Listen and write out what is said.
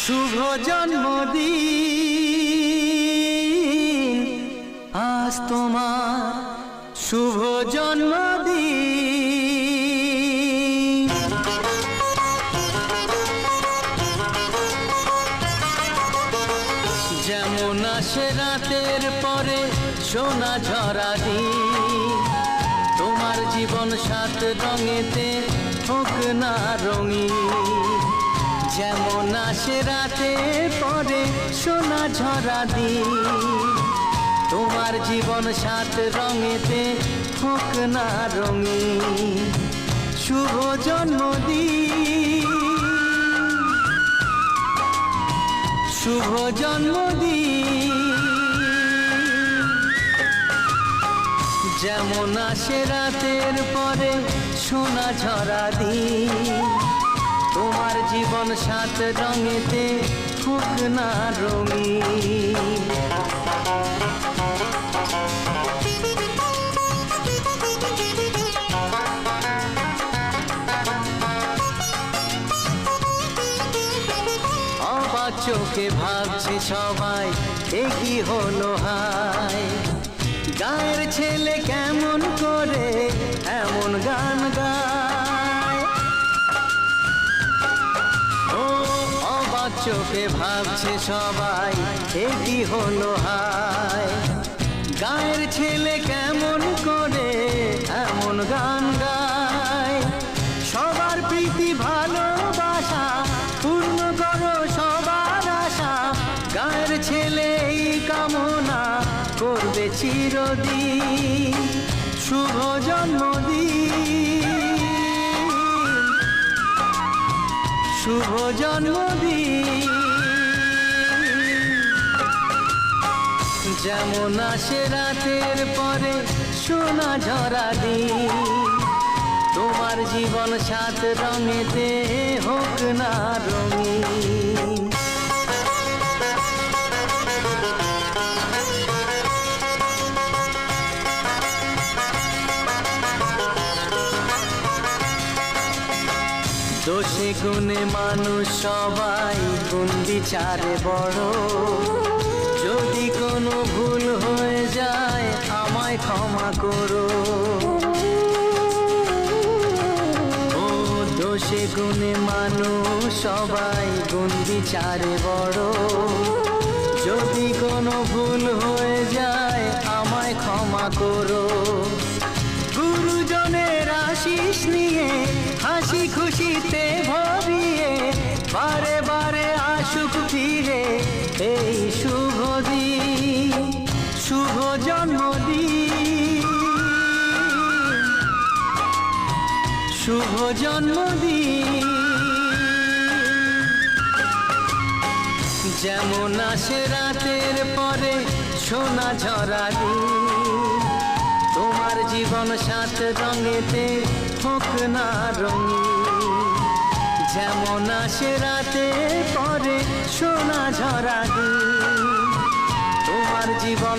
শুভ জন্মদিন আজ তোমার শুভ জন্মদিন। যেমন আসে রাতের পরে সোনা ঝরা দিন, তোমার জীবন সাত রঙেতে হোক না রঙিন। যেমন আসে রাতের পরে সোনা ঝরা দিন, তোমার জীবন সাত রঙেতে হোক না রঙিন। শুভ জন্মদিন, শুভ জন্মদিন। যেমন আসে রাতের পরে সোনা ঝরা দিন, তোমার জীবন সাত রঙেতে হোক না রঙিন। অবাক চোখে ভাবছে সবাই এ কি হলো হায়, গায়ের ছেলে কেমন করে এমন গান গায়। ও অবাক চোখে ভাবছে সবাই এ কি হলো হায়, গায়ের ছেলে কেমন করে এমন গান গায়। সবার প্রীতি ভালোবাসা পূর্ণ করো সবার আশা, গায়ের ছেলে এই কামনা করবে চিরদিন। শুভ জন্মদিন, শুভ জন্মদিন। যেমন আসে রাতের পরে সোনা ঝরা দিন, তোমার জীবন সাত রঙেতে হোক না রঙিন। দোষে গুণে মানুষ সবাই গুণ বিচারে বড়, যদি কোনো ভুল হয়ে যায় আমায় ক্ষমা করো। ও দোষে গুণে মানুষ সবাই গুণ বিচারে বড়, যদি কোনো ভুল হয়ে যায় আমায় ক্ষমা করো। গুরুজনের আশিস নিয়ে হাসি খুশিতে ভরিয়ে বারে বারে আসুক ফিরে এই শুভ দিন। শুভ জন্মদিন, শুভ জন্মদিন। যেমন আসে রাতের পরে সোনা ঝরা দিন, তোমার জীবন সাত রঙেতে হোক না রঙিন। যেমন আসে রাতের পরে সোনা ঝরা দিন, তোমার জীবন